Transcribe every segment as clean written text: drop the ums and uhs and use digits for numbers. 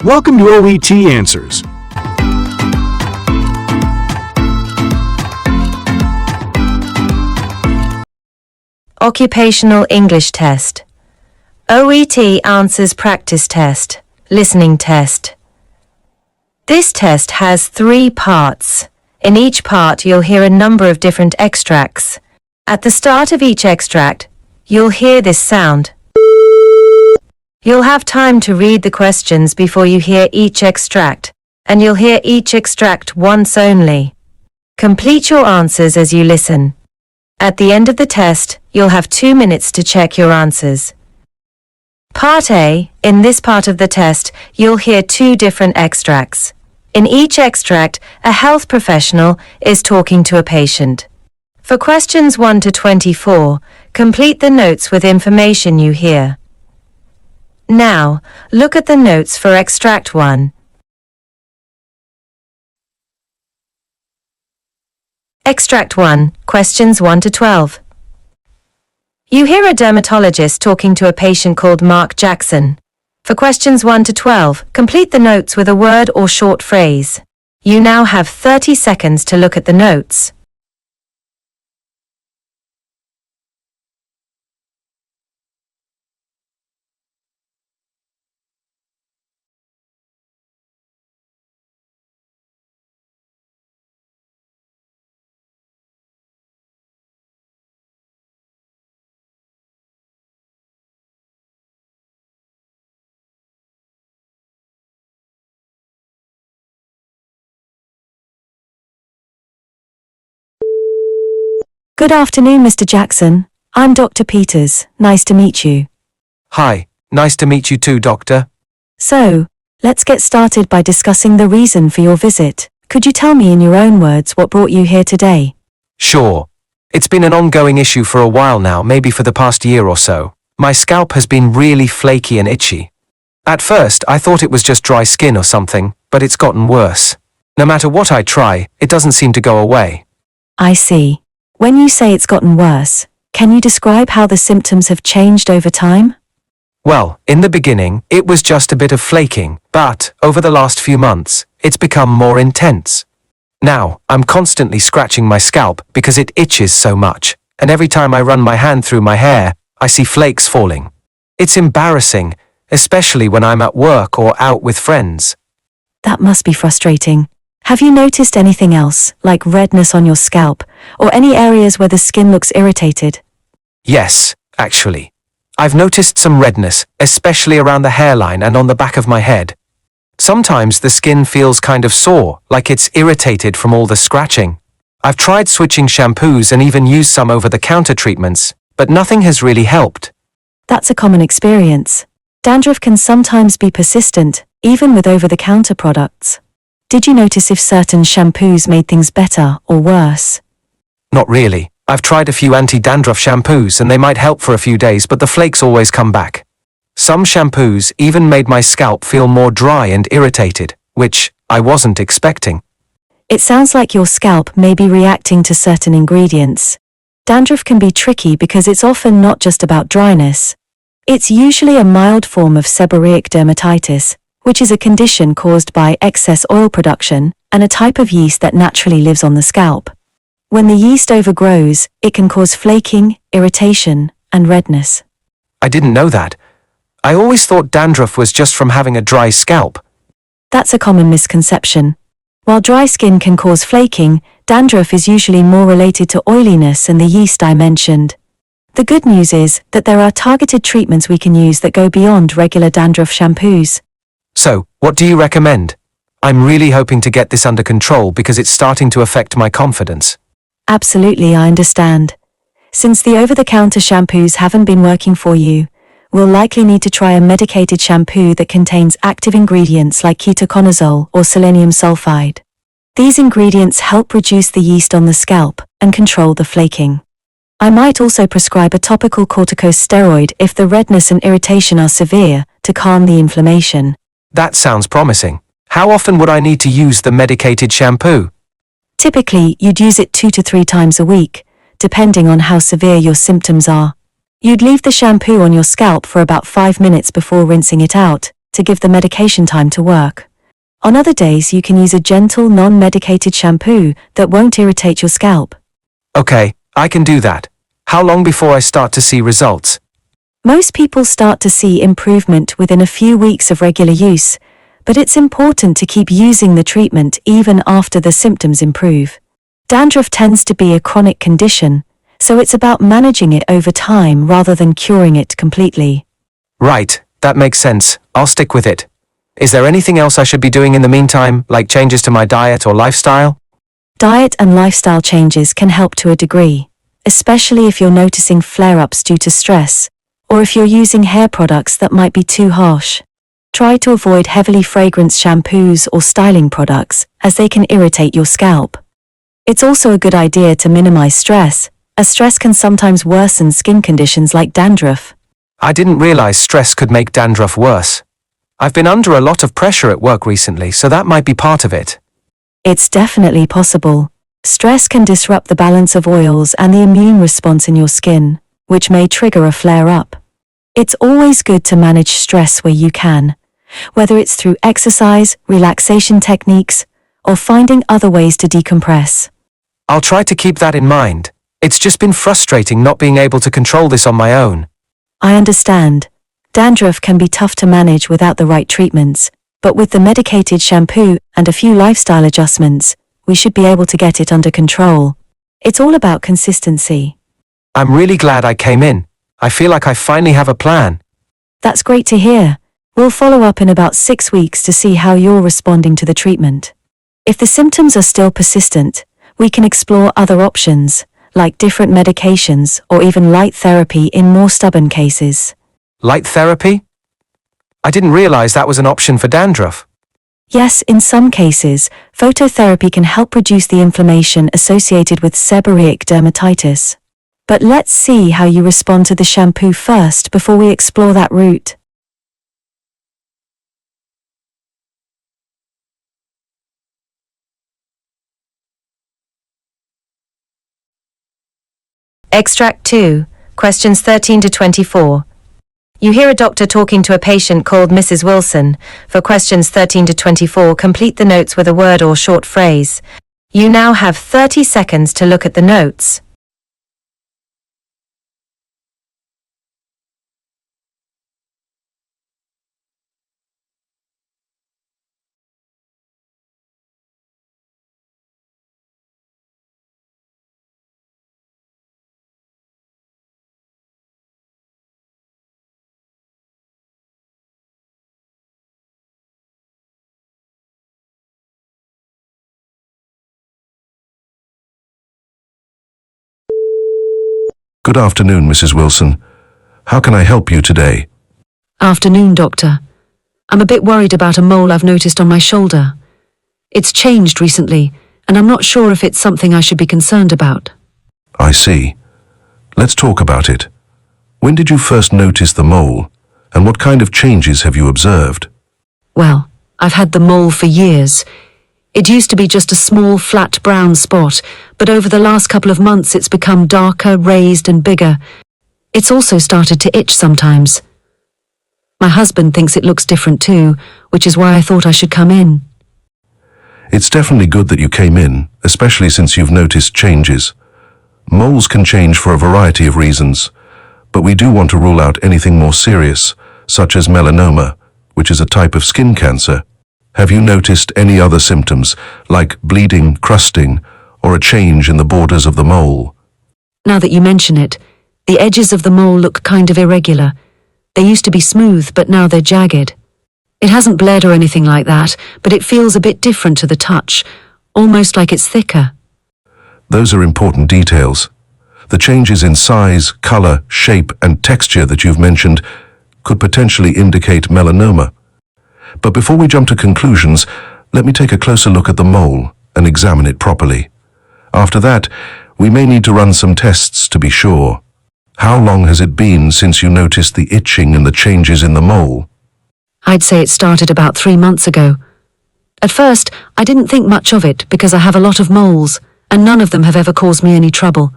Welcome to OET Answers. Occupational English Test. OET Answers Practice Test, Listening Test. This test has 3 parts. In each part, you'll hear a number of different extracts. At the start of each extract, you'll hear this sound. You'll have time to read the questions before you hear each extract, and you'll hear each extract once only. Complete your answers as you listen. At the end of the test, you'll have 2 minutes to check your answers. Part A. In this part of the test, you'll hear 2 different extracts. In each extract, a health professional is talking to a patient. For questions 1 to 24, complete the notes with information you hear. Now, look at the notes for Extract 1. Extract 1, questions 1 to 12. You hear a dermatologist talking to a patient called Mark Jackson. For questions 1 to 12, complete the notes with a word or short phrase. You now have 30 seconds to look at the notes. Good afternoon, Mr. Jackson. I'm Dr. Peters. Nice to meet you. Hi, nice to meet you too, Doctor. So, let's get started by discussing the reason for your visit. Could you tell me in your own words what brought you here today? Sure. It's been an ongoing issue for a while now, maybe for the past year or so. My scalp has been really flaky and itchy. At first, I thought it was just dry skin or something, but it's gotten worse. No matter what I try, it doesn't seem to go away. I see. When you say it's gotten worse, can you describe how the symptoms have changed over time? Well, in the beginning, it was just a bit of flaking, but over the last few months, it's become more intense. Now, I'm constantly scratching my scalp because it itches so much, and every time I run my hand through my hair, I see flakes falling. It's embarrassing, especially when I'm at work or out with friends. That must be frustrating. Have you noticed anything else, like redness on your scalp, or any areas where the skin looks irritated? Yes, actually. I've noticed some redness, especially around the hairline and on the back of my head. Sometimes the skin feels kind of sore, like it's irritated from all the scratching. I've tried switching shampoos and even used some over-the-counter treatments, but nothing has really helped. That's a common experience. Dandruff can sometimes be persistent, even with over-the-counter products. Did you notice if certain shampoos made things better or worse? Not really. I've tried a few anti-dandruff shampoos and they might help for a few days, but the flakes always come back. Some shampoos even made my scalp feel more dry and irritated, which I wasn't expecting. It sounds like your scalp may be reacting to certain ingredients. Dandruff can be tricky because it's often not just about dryness. It's usually a mild form of seborrheic dermatitis, which is a condition caused by excess oil production and a type of yeast that naturally lives on the scalp. When the yeast overgrows, it can cause flaking, irritation, and redness. I didn't know that. I always thought dandruff was just from having a dry scalp. That's a common misconception. While dry skin can cause flaking, dandruff is usually more related to oiliness and the yeast I mentioned. The good news is that there are targeted treatments we can use that go beyond regular dandruff shampoos. So, what do you recommend? I'm really hoping to get this under control because it's starting to affect my confidence. Absolutely, I understand. Since the over-the-counter shampoos haven't been working for you, we'll likely need to try a medicated shampoo that contains active ingredients like ketoconazole or selenium sulfide. These ingredients help reduce the yeast on the scalp and control the flaking. I might also prescribe a topical corticosteroid if the redness and irritation are severe to calm the inflammation. That sounds promising. How often would I need to use the medicated shampoo? Typically, you'd use it 2 to 3 times a week, depending on how severe your symptoms are. You'd leave the shampoo on your scalp for about 5 minutes before rinsing it out, to give the medication time to work. On other days, you can use a gentle, non-medicated shampoo that won't irritate your scalp. Okay, I can do that. How long before I start to see results? Most people start to see improvement within a few weeks of regular use, but it's important to keep using the treatment even after the symptoms improve. Dandruff tends to be a chronic condition, so it's about managing it over time rather than curing it completely. Right, that makes sense. I'll stick with it. Is there anything else I should be doing in the meantime, like changes to my diet or lifestyle? Diet and lifestyle changes can help to a degree, especially if you're noticing flare-ups due to stress, or if you're using hair products that might be too harsh. Try to avoid heavily fragranced shampoos or styling products, as they can irritate your scalp. It's also a good idea to minimize stress, as stress can sometimes worsen skin conditions like dandruff. I didn't realize stress could make dandruff worse. I've been under a lot of pressure at work recently, so that might be part of it. It's definitely possible. Stress can disrupt the balance of oils and the immune response in your skin, which may trigger a flare-up. It's always good to manage stress where you can, whether it's through exercise, relaxation techniques, or finding other ways to decompress. I'll try to keep that in mind. It's just been frustrating not being able to control this on my own. I understand. Dandruff can be tough to manage without the right treatments, but with the medicated shampoo and a few lifestyle adjustments, we should be able to get it under control. It's all about consistency. I'm really glad I came in. I feel like I finally have a plan. That's great to hear. We'll follow up in about 6 weeks to see how you're responding to the treatment. If the symptoms are still persistent, we can explore other options, like different medications or even light therapy in more stubborn cases. Light therapy? I didn't realize that was an option for dandruff. Yes, in some cases, phototherapy can help reduce the inflammation associated with seborrheic dermatitis. But let's see how you respond to the shampoo first before we explore that route. Extract 2, questions 13 to 24. You hear a doctor talking to a patient called Mrs. Wilson. For questions 13 to 24, complete the notes with a word or short phrase. You now have 30 seconds to look at the notes. Good afternoon, Mrs. Wilson. How can I help you today? Afternoon, Doctor. I'm a bit worried about a mole I've noticed on my shoulder. It's changed recently, and I'm not sure if it's something I should be concerned about. I see. Let's talk about it. When did you first notice the mole, and what kind of changes have you observed? Well, I've had the mole for years. It used to be just a small, flat brown spot, but over the last couple of months it's become darker, raised and bigger. It's also started to itch sometimes. My husband thinks it looks different too, which is why I thought I should come in. It's definitely good that you came in, especially since you've noticed changes. Moles can change for a variety of reasons, but we do want to rule out anything more serious, such as melanoma, which is a type of skin cancer. Have you noticed any other symptoms, like bleeding, crusting, or a change in the borders of the mole? Now that you mention it, the edges of the mole look kind of irregular. They used to be smooth, but now they're jagged. It hasn't bled or anything like that, but it feels a bit different to the touch, almost like it's thicker. Those are important details. The changes in size, color, shape, and texture that you've mentioned could potentially indicate melanoma. But before we jump to conclusions, let me take a closer look at the mole and examine it properly. After that, we may need to run some tests to be sure. How long has it been since you noticed the itching and the changes in the mole? I'd say it started about 3 months ago. At first, I didn't think much of it because I have a lot of moles, and none of them have ever caused me any trouble.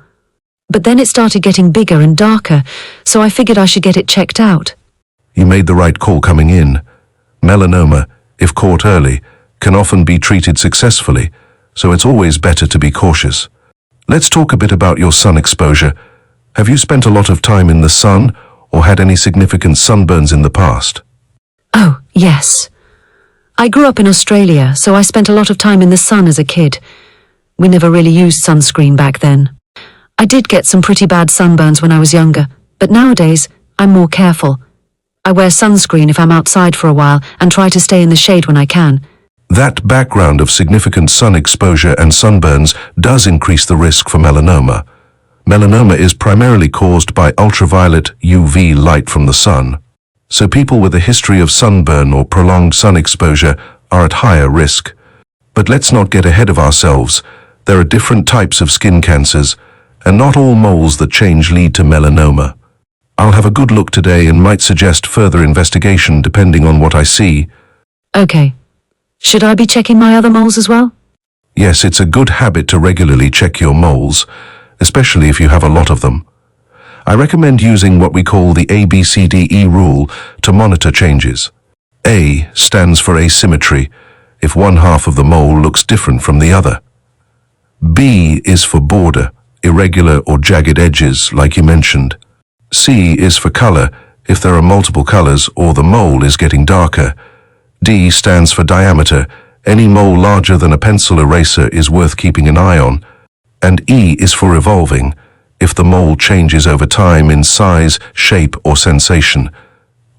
But then it started getting bigger and darker, so I figured I should get it checked out. You made the right call coming in. Melanoma, if caught early, can often be treated successfully, so it's always better to be cautious. Let's talk a bit about your sun exposure. Have you spent a lot of time in the sun or had any significant sunburns in the past? Oh, yes. I grew up in Australia, so I spent a lot of time in the sun as a kid. We never really used sunscreen back then. I did get some pretty bad sunburns when I was younger, but nowadays I'm more careful. I wear sunscreen if I'm outside for a while and try to stay in the shade when I can. That background of significant sun exposure and sunburns does increase the risk for melanoma. Melanoma is primarily caused by ultraviolet UV light from the sun, so people with a history of sunburn or prolonged sun exposure are at higher risk. But let's not get ahead of ourselves. There are different types of skin cancers, and not all moles that change lead to melanoma. I'll have a good look today and might suggest further investigation depending on what I see. Okay. Should I be checking my other moles as well? Yes, it's a good habit to regularly check your moles, especially if you have a lot of them. I recommend using what we call the ABCDE rule to monitor changes. A stands for asymmetry, if one half of the mole looks different from the other. B is for border, irregular or jagged edges, like you mentioned. C is for color, if there are multiple colors or the mole is getting darker. D stands for diameter. Any mole larger than a pencil eraser is worth keeping an eye on. And E is for evolving, if the mole changes over time in size, shape, or sensation.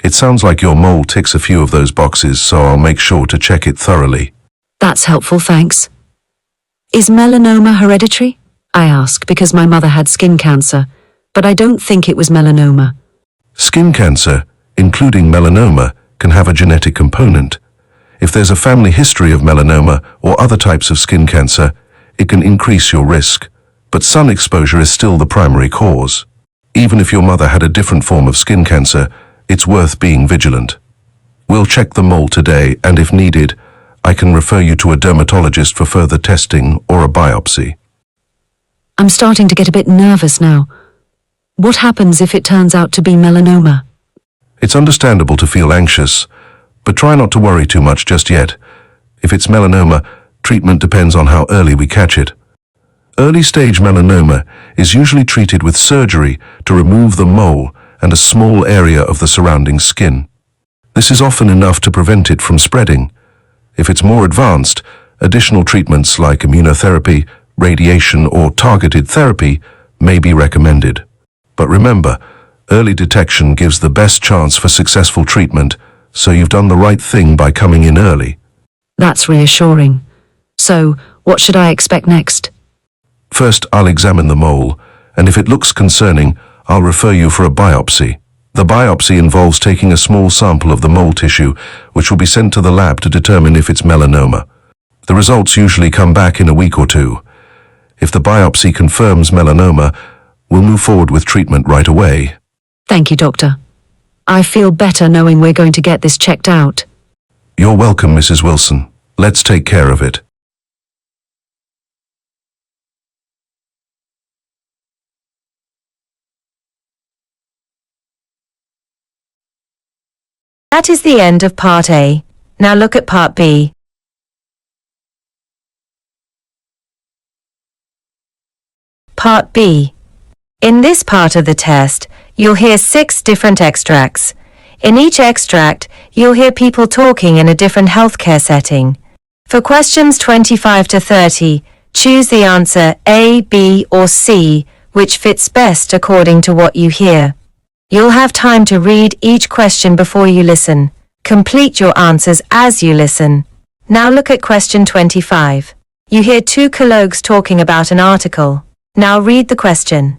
It sounds like your mole ticks a few of those boxes, so I'll make sure to check it thoroughly. That's helpful, thanks. Is melanoma hereditary? I ask because my mother had skin cancer, but I don't think it was melanoma. Skin cancer, including melanoma, can have a genetic component. If there's a family history of melanoma or other types of skin cancer, it can increase your risk, but sun exposure is still the primary cause. Even if your mother had a different form of skin cancer, it's worth being vigilant. We'll check the mole today, and if needed, I can refer you to a dermatologist for further testing or a biopsy. I'm starting to get a bit nervous now. What happens if it turns out to be melanoma? It's understandable to feel anxious, but try not to worry too much just yet. If it's melanoma, treatment depends on how early we catch it. Early-stage melanoma is usually treated with surgery to remove the mole and a small area of the surrounding skin. This is often enough to prevent it from spreading. If it's more advanced, additional treatments like immunotherapy, radiation, or targeted therapy may be recommended. But remember, early detection gives the best chance for successful treatment, so you've done the right thing by coming in early. That's reassuring. So, what should I expect next? First, I'll examine the mole, and if it looks concerning, I'll refer you for a biopsy. The biopsy involves taking a small sample of the mole tissue, which will be sent to the lab to determine if it's melanoma. The results usually come back in a week or two. If the biopsy confirms melanoma, we'll move forward with treatment right away. Thank you, Doctor. I feel better knowing we're going to get this checked out. You're welcome, Mrs. Wilson. Let's take care of it. That is the end of Part A. Now look at Part B. Part B. In this part of the test, you'll hear 6 different extracts. In each extract, you'll hear people talking in a different healthcare setting. For questions 25 to 30, choose the answer A, B, or C, which fits best according to what you hear. You'll have time to read each question before you listen. Complete your answers as you listen. Now look at question 25. You hear 2 colleagues talking about an article. Now read the question.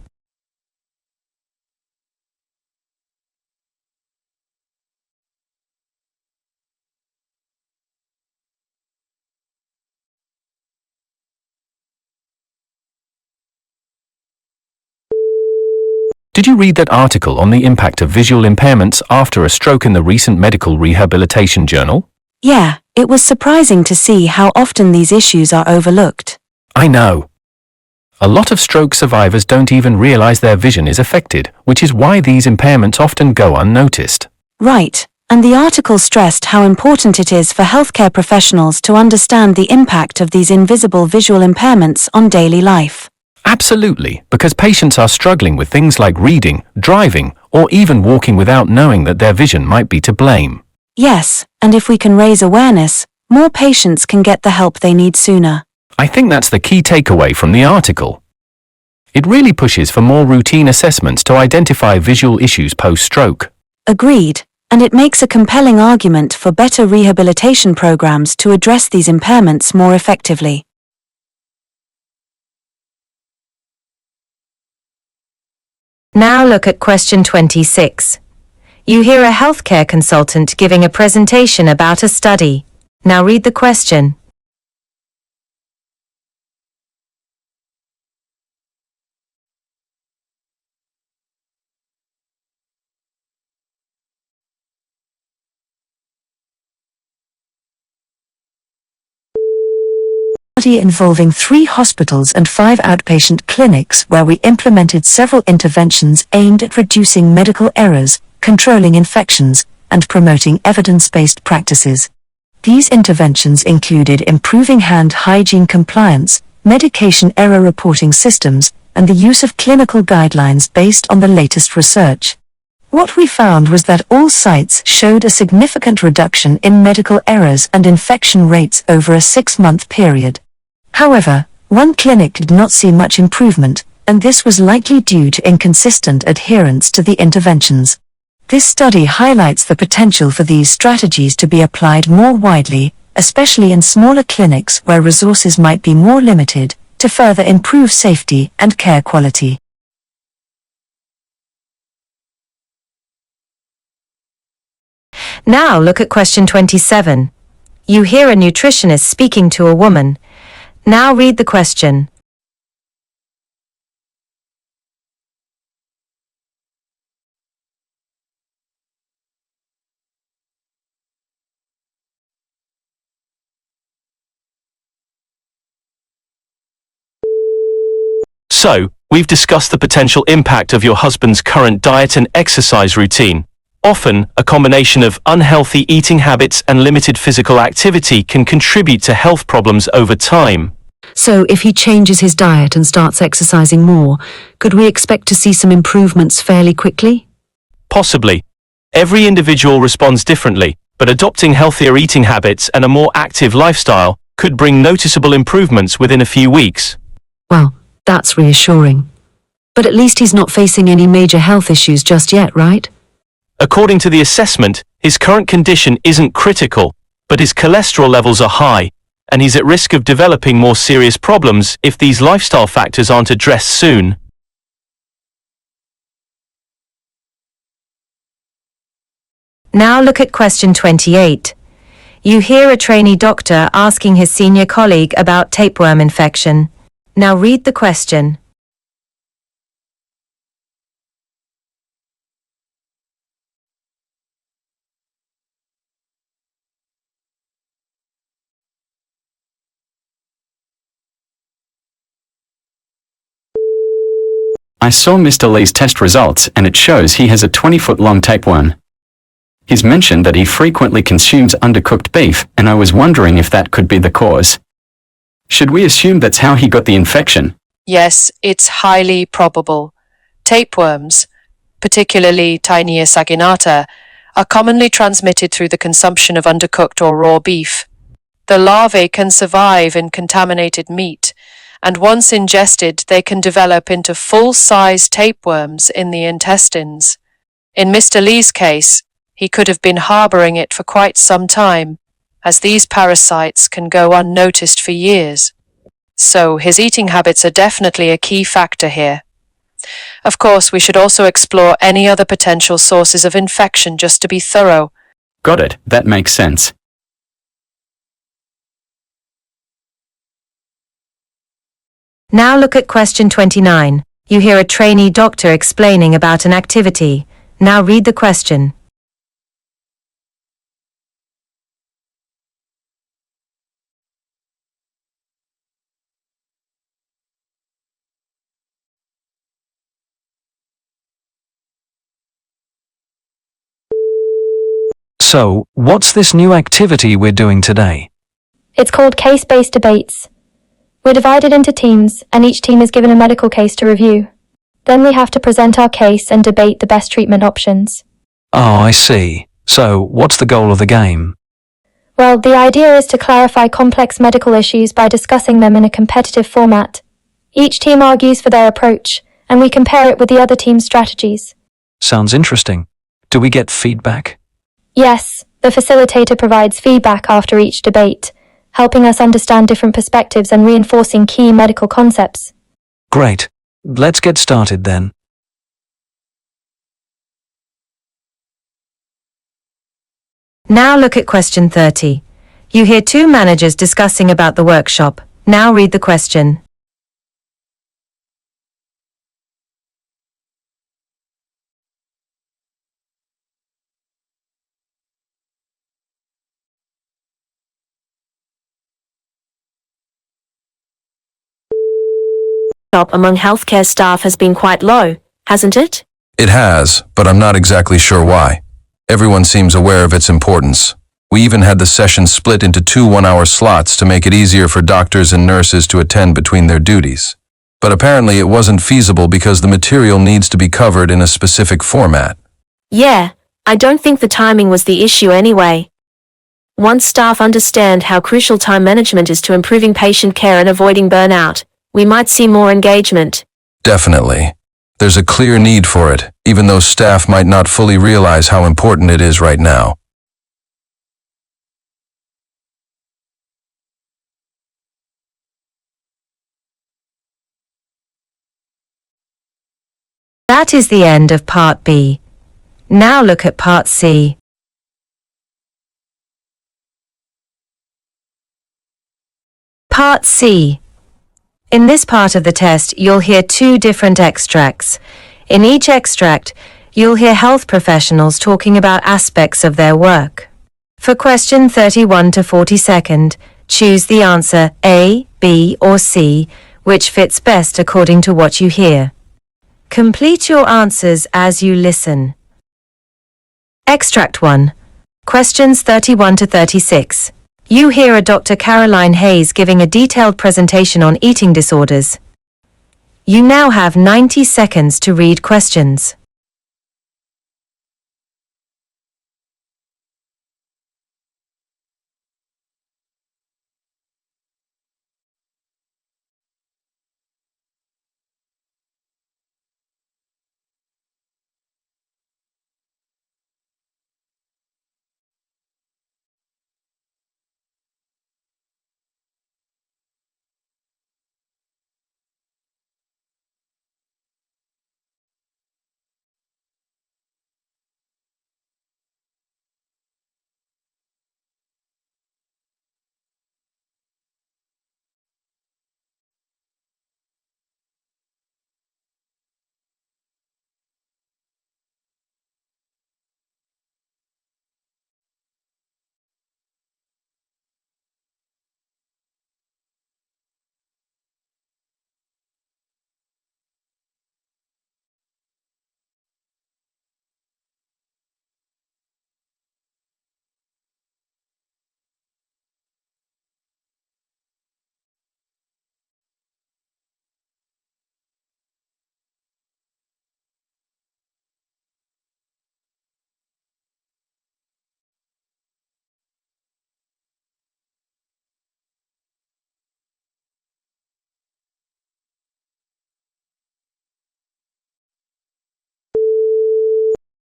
Did you read that article on the impact of visual impairments after a stroke in the recent Medical Rehabilitation Journal? Yeah, it was surprising to see how often these issues are overlooked. I know. A lot of stroke survivors don't even realize their vision is affected, which is why these impairments often go unnoticed. Right, And the article stressed how important it is for healthcare professionals to understand the impact of these invisible visual impairments on daily life. Absolutely, because patients are struggling with things like reading, driving, or even walking without knowing that their vision might be to blame. Yes, and if we can raise awareness, more patients can get the help they need sooner. I think that's the key takeaway from the article. It really pushes for more routine assessments to identify visual issues post-stroke. Agreed, and it makes a compelling argument for better rehabilitation programs to address these impairments more effectively. Now look at question 26. You hear a healthcare consultant giving a presentation about a study. Now read the question. Study involving 3 hospitals and 5 outpatient clinics where we implemented several interventions aimed at reducing medical errors, controlling infections, and promoting evidence-based practices. These interventions included improving hand hygiene compliance, medication error reporting systems, and the use of clinical guidelines based on the latest research. What we found was that all sites showed a significant reduction in medical errors and infection rates over a 6-month period. However, one clinic did not see much improvement, and this was likely due to inconsistent adherence to the interventions. This study highlights the potential for these strategies to be applied more widely, especially in smaller clinics where resources might be more limited, to further improve safety and care quality. Now look at question 27. You hear a nutritionist speaking to a woman. Now read the question. So, we've discussed the potential impact of your husband's current diet and exercise routine. Often, a combination of unhealthy eating habits and limited physical activity can contribute to health problems over time. So if he changes his diet and starts exercising more, could we expect to see some improvements fairly quickly? Possibly. Every individual responds differently, but adopting healthier eating habits and a more active lifestyle could bring noticeable improvements within a few weeks. Well, that's reassuring. But at least he's not facing any major health issues just yet, right? According to the assessment, his current condition isn't critical, but his cholesterol levels are high, and he's at risk of developing more serious problems if these lifestyle factors aren't addressed soon. Now look at question 28. You hear a trainee doctor asking his senior colleague about tapeworm infection. Now read the question. I saw Mr. Lee's test results and it shows he has a 20-foot-long tapeworm. He's mentioned that he frequently consumes undercooked beef, and I was wondering if that could be the cause. Should we assume that's how he got the infection? Yes, it's highly probable. Tapeworms, particularly Tinea saginata, are commonly transmitted through the consumption of undercooked or raw beef. The larvae can survive in contaminated meat, and once ingested, they can develop into full-size tapeworms in the intestines. In Mr. Lee's case, he could have been harboring it for quite some time, as these parasites can go unnoticed for years. So his eating habits are definitely a key factor here. Of course, we should also explore any other potential sources of infection just to be thorough. Got it, that makes sense. Now look at question 29. You hear a trainee doctor explaining about an activity. Now read the question. So, what's this new activity we're doing today? It's called case-based debates. We're divided into teams, and each team is given a medical case to review. Then we have to present our case and debate the best treatment options. Oh, I see. So, what's the goal of the game? Well, the idea is to clarify complex medical issues by discussing them in a competitive format. Each team argues for their approach, and we compare it with the other team's strategies. Sounds interesting. Do we get feedback? Yes, the facilitator provides feedback after each debate, helping us understand different perspectives and reinforcing key medical concepts. Great. Let's get started then. Now look at question 30. You hear two managers discussing about the workshop. Now read the question. Among healthcare staff has been quite low, hasn't it? It has, but I'm not exactly sure why. Everyone seems aware of its importance. We even had the session split into 2 one-hour slots to make it easier for doctors and nurses to attend between their duties. But apparently it wasn't feasible because the material needs to be covered in a specific format. Yeah, I don't think the timing was the issue anyway. Once staff understand how crucial time management is to improving patient care and avoiding burnout, we might see more engagement. Definitely. There's a clear need for it, even though staff might not fully realize how important it is right now. That is the end of Part B. Now look at Part C. Part C. In this part of the test, you'll hear 2 different extracts. In each extract, you'll hear health professionals talking about aspects of their work. For question 31 to 42, choose the answer A, B, or C, which fits best according to what you hear. Complete your answers as you listen. Extract 1. Questions 31 to 36. You hear a Dr. Caroline Hayes giving a detailed presentation on eating disorders. You now have 90 seconds to read questions.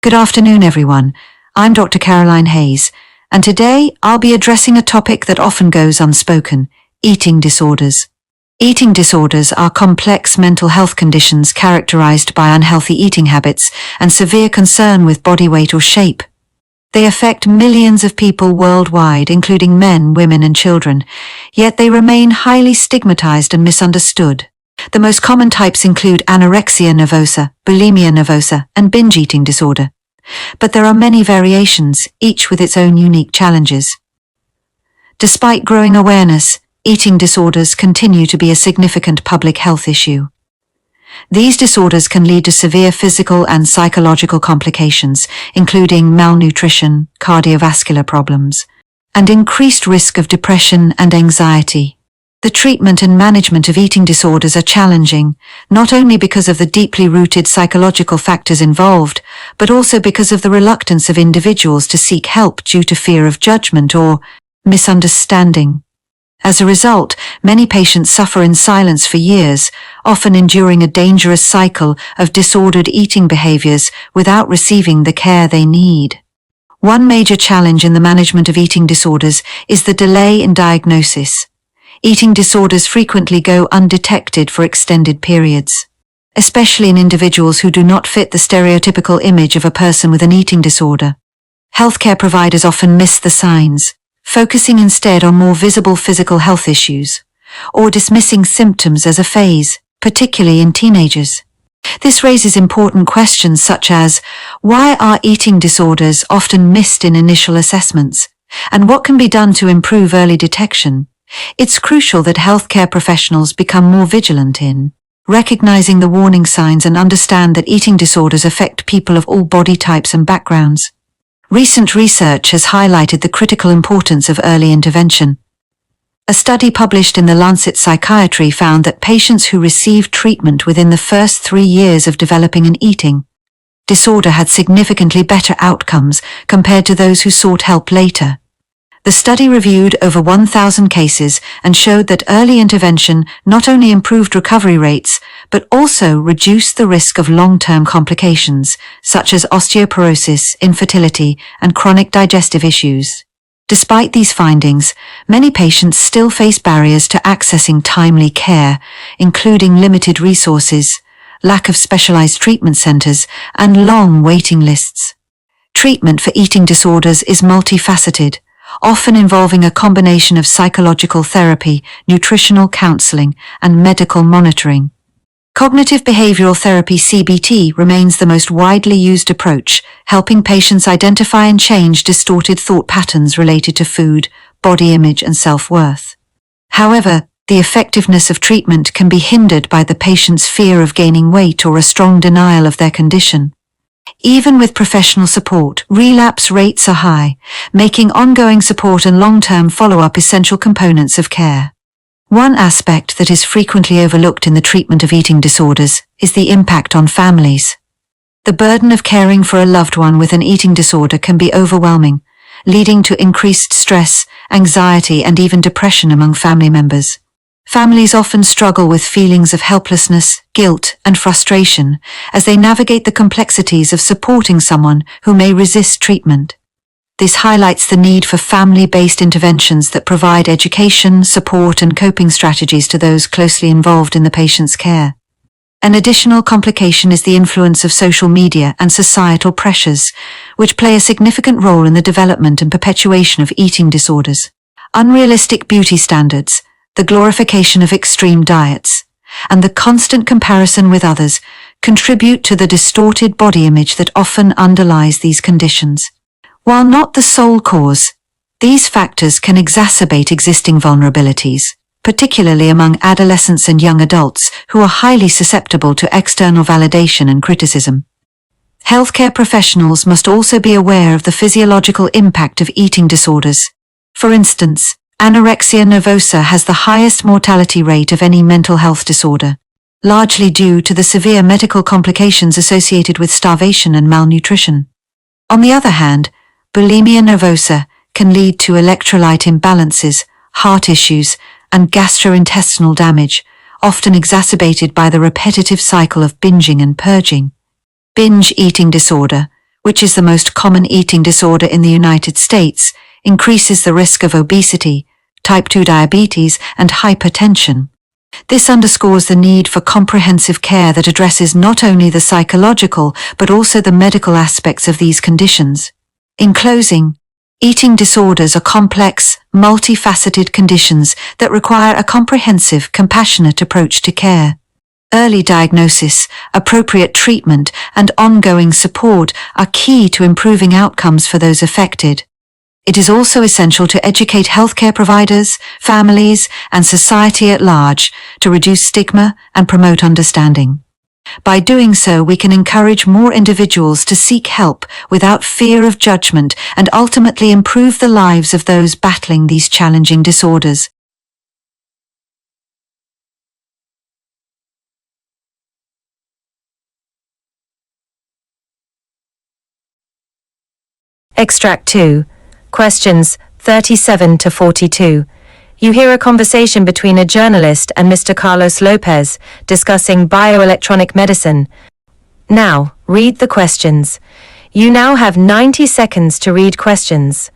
Good afternoon, everyone. I'm Dr. Caroline Hayes, and today I'll be addressing a topic that often goes unspoken: eating disorders. Eating disorders are complex mental health conditions characterized by unhealthy eating habits and severe concern with body weight or shape. They affect millions of people worldwide, including men, women, and children, yet they remain highly stigmatized and misunderstood. The most common types include anorexia nervosa, bulimia nervosa, and binge eating disorder. But there are many variations, each with its own unique challenges. Despite growing awareness, eating disorders continue to be a significant public health issue. These disorders can lead to severe physical and psychological complications, including malnutrition, cardiovascular problems, and increased risk of depression and anxiety. The treatment and management of eating disorders are challenging, not only because of the deeply rooted psychological factors involved, but also because of the reluctance of individuals to seek help due to fear of judgment or misunderstanding. As a result, many patients suffer in silence for years, often enduring a dangerous cycle of disordered eating behaviors without receiving the care they need. One major challenge in the management of eating disorders is the delay in diagnosis. Eating disorders frequently go undetected for extended periods, especially in individuals who do not fit the stereotypical image of a person with an eating disorder. Healthcare providers often miss the signs, focusing instead on more visible physical health issues, or dismissing symptoms as a phase, particularly in teenagers. This raises important questions such as, why are eating disorders often missed in initial assessments, and what can be done to improve early detection? It's crucial that healthcare professionals become more vigilant in recognizing the warning signs and understand that eating disorders affect people of all body types and backgrounds. Recent research has highlighted the critical importance of early intervention. A study published in The Lancet Psychiatry found that patients who received treatment within the first 3 years of developing an eating disorder had significantly better outcomes compared to those who sought help later. The study reviewed over 1,000 cases and showed that early intervention not only improved recovery rates, but also reduced the risk of long-term complications, such as osteoporosis, infertility, and chronic digestive issues. Despite these findings, many patients still face barriers to accessing timely care, including limited resources, lack of specialized treatment centers, and long waiting lists. Treatment for eating disorders is multifaceted, often involving a combination of psychological therapy, nutritional counseling, and medical monitoring. Cognitive behavioral therapy (CBT) remains the most widely used approach, helping patients identify and change distorted thought patterns related to food, body image, and self-worth. However, the effectiveness of treatment can be hindered by the patient's fear of gaining weight or a strong denial of their condition. Even with professional support, relapse rates are high, making ongoing support and long-term follow-up essential components of care. One aspect that is frequently overlooked in the treatment of eating disorders is the impact on families. The burden of caring for a loved one with an eating disorder can be overwhelming, leading to increased stress, anxiety, and even depression among family members. Families often struggle with feelings of helplessness, guilt, and frustration as they navigate the complexities of supporting someone who may resist treatment. This highlights the need for family-based interventions that provide education, support, and coping strategies to those closely involved in the patient's care. An additional complication is the influence of social media and societal pressures, which play a significant role in the development and perpetuation of eating disorders. Unrealistic beauty standards, the glorification of extreme diets, and the constant comparison with others contribute to the distorted body image that often underlies these conditions. While not the sole cause, these factors can exacerbate existing vulnerabilities, particularly among adolescents and young adults who are highly susceptible to external validation and criticism. Healthcare professionals must also be aware of the physiological impact of eating disorders. For instance, anorexia nervosa has the highest mortality rate of any mental health disorder, largely due to the severe medical complications associated with starvation and malnutrition. On the other hand, bulimia nervosa can lead to electrolyte imbalances, heart issues, and gastrointestinal damage, often exacerbated by the repetitive cycle of binging and purging. Binge eating disorder, which is the most common eating disorder in the United States, increases the risk of obesity, type 2 diabetes, and hypertension. This underscores the need for comprehensive care that addresses not only the psychological but also the medical aspects of these conditions. In closing, eating disorders are complex, multifaceted conditions that require a comprehensive, compassionate approach to care. Early diagnosis, appropriate treatment, and ongoing support are key to improving outcomes for those affected. It is also essential to educate healthcare providers, families, and society at large to reduce stigma and promote understanding. By doing so, we can encourage more individuals to seek help without fear of judgment and ultimately improve the lives of those battling these challenging disorders. Extract 2. Questions 37 to 42. You hear a conversation between a journalist and Mr. Carlos Lopez discussing bioelectronic medicine. Now, read the questions. You now have 90 seconds to read questions.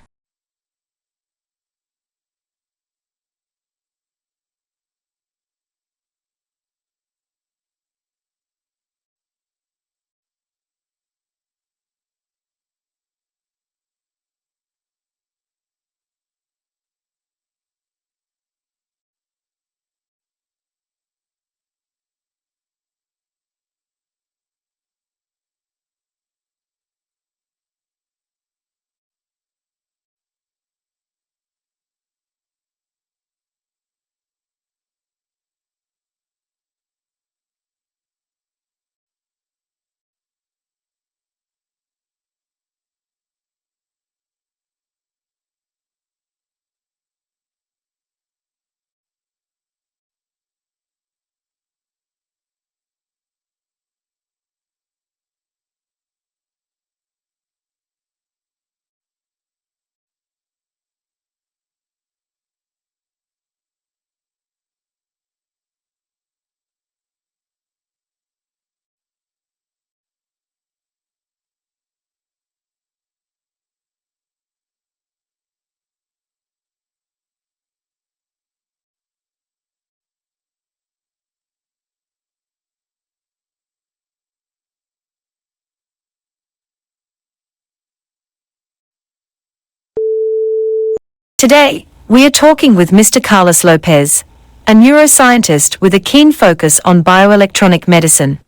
Today, we are talking with Mr. Carlos Lopez, a neuroscientist with a keen focus on bioelectronic medicine.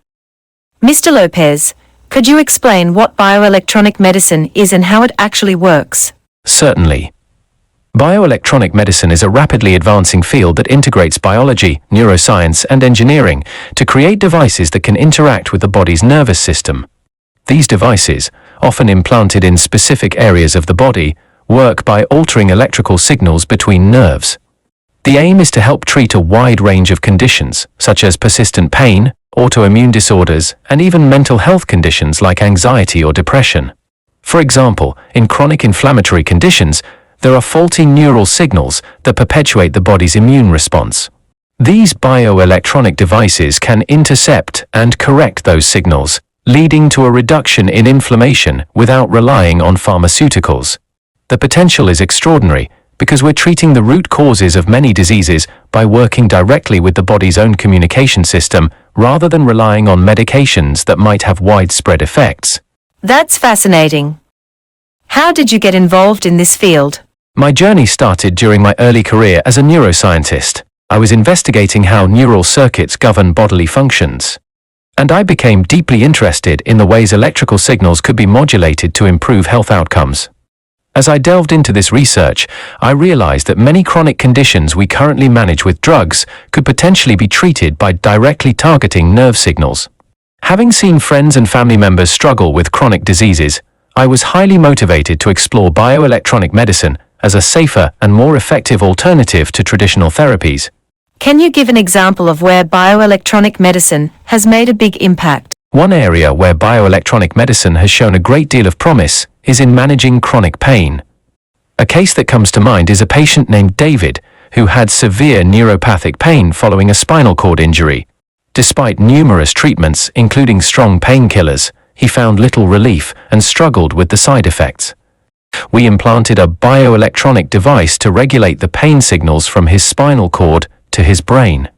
Mr. Lopez, could you explain what bioelectronic medicine is and how it actually works? Certainly. Bioelectronic medicine is a rapidly advancing field that integrates biology, neuroscience, and engineering to create devices that can interact with the body's nervous system. These devices, often implanted in specific areas of the body, work by altering electrical signals between nerves. The aim is to help treat a wide range of conditions, such as persistent pain, autoimmune disorders, and even mental health conditions like anxiety or depression. For example, in chronic inflammatory conditions, there are faulty neural signals that perpetuate the body's immune response. These bioelectronic devices can intercept and correct those signals, leading to a reduction in inflammation without relying on pharmaceuticals. The potential is extraordinary because we're treating the root causes of many diseases by working directly with the body's own communication system rather than relying on medications that might have widespread effects. That's fascinating. How did you get involved in this field? My journey started during my early career as a neuroscientist. I was investigating how neural circuits govern bodily functions. And I became deeply interested in the ways electrical signals could be modulated to improve health outcomes. As I delved into this research, I realized that many chronic conditions we currently manage with drugs could potentially be treated by directly targeting nerve signals. Having seen friends and family members struggle with chronic diseases, I was highly motivated to explore bioelectronic medicine as a safer and more effective alternative to traditional therapies. Can you give an example of where bioelectronic medicine has made a big impact? One area where bioelectronic medicine has shown a great deal of promise is in managing chronic pain. A case that comes to mind is a patient named David, who had severe neuropathic pain following a spinal cord injury. Despite numerous treatments, including strong painkillers, he found little relief and struggled with the side effects. We implanted a bioelectronic device to regulate the pain signals from his spinal cord to his brain.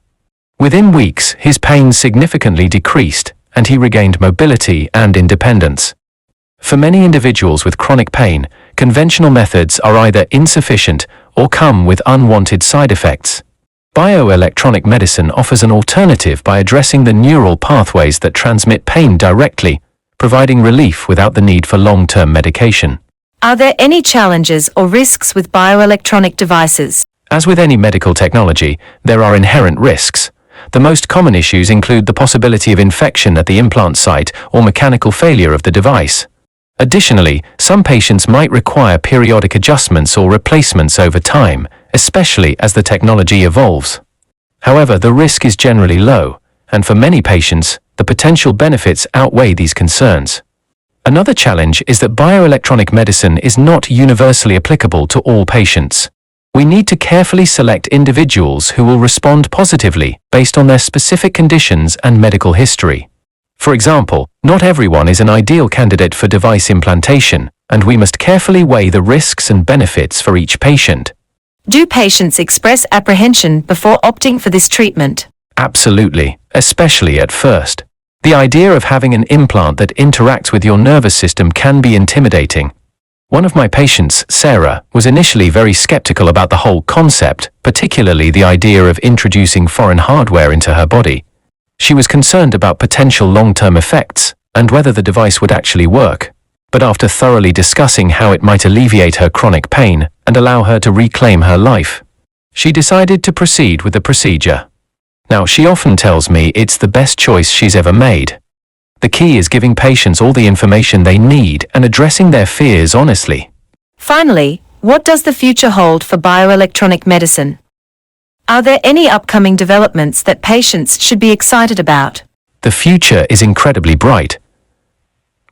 Within weeks, his pain significantly decreased, and he regained mobility and independence. For many individuals with chronic pain, conventional methods are either insufficient or come with unwanted side effects. Bioelectronic medicine offers an alternative by addressing the neural pathways that transmit pain directly, providing relief without the need for long-term medication. Are there any challenges or risks with bioelectronic devices? As with any medical technology, there are inherent risks. The most common issues include the possibility of infection at the implant site or mechanical failure of the device. Additionally, some patients might require periodic adjustments or replacements over time, especially as the technology evolves. However, the risk is generally low, and for many patients, the potential benefits outweigh these concerns. Another challenge is that bioelectronic medicine is not universally applicable to all patients. We need to carefully select individuals who will respond positively based on their specific conditions and medical history. For example, not everyone is an ideal candidate for device implantation, and we must carefully weigh the risks and benefits for each patient. Do patients express apprehension before opting for this treatment? Absolutely, especially at first. The idea of having an implant that interacts with your nervous system can be intimidating. One of my patients, Sarah, was initially very skeptical about the whole concept, particularly the idea of introducing foreign hardware into her body. She was concerned about potential long-term effects and whether the device would actually work. But after thoroughly discussing how it might alleviate her chronic pain and allow her to reclaim her life, she decided to proceed with the procedure. Now, she often tells me it's the best choice she's ever made. The key is giving patients all the information they need and addressing their fears honestly. Finally, what does the future hold for bioelectronic medicine? Are there any upcoming developments that patients should be excited about? The future is incredibly bright.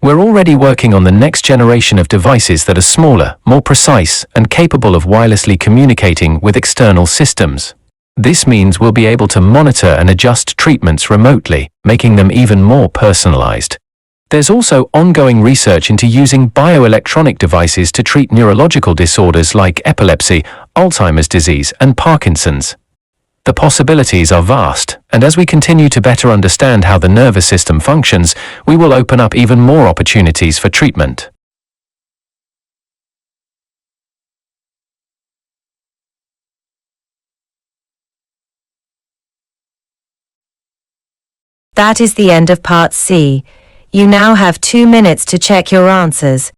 We're already working on the next generation of devices that are smaller, more precise, and capable of wirelessly communicating with external systems. This means we'll be able to monitor and adjust treatments remotely, making them even more personalized. There's also ongoing research into using bioelectronic devices to treat neurological disorders like epilepsy, Alzheimer's disease, and Parkinson's. The possibilities are vast, and as we continue to better understand how the nervous system functions, we will open up even more opportunities for treatment. That is the end of Part C. You now have 2 minutes to check your answers.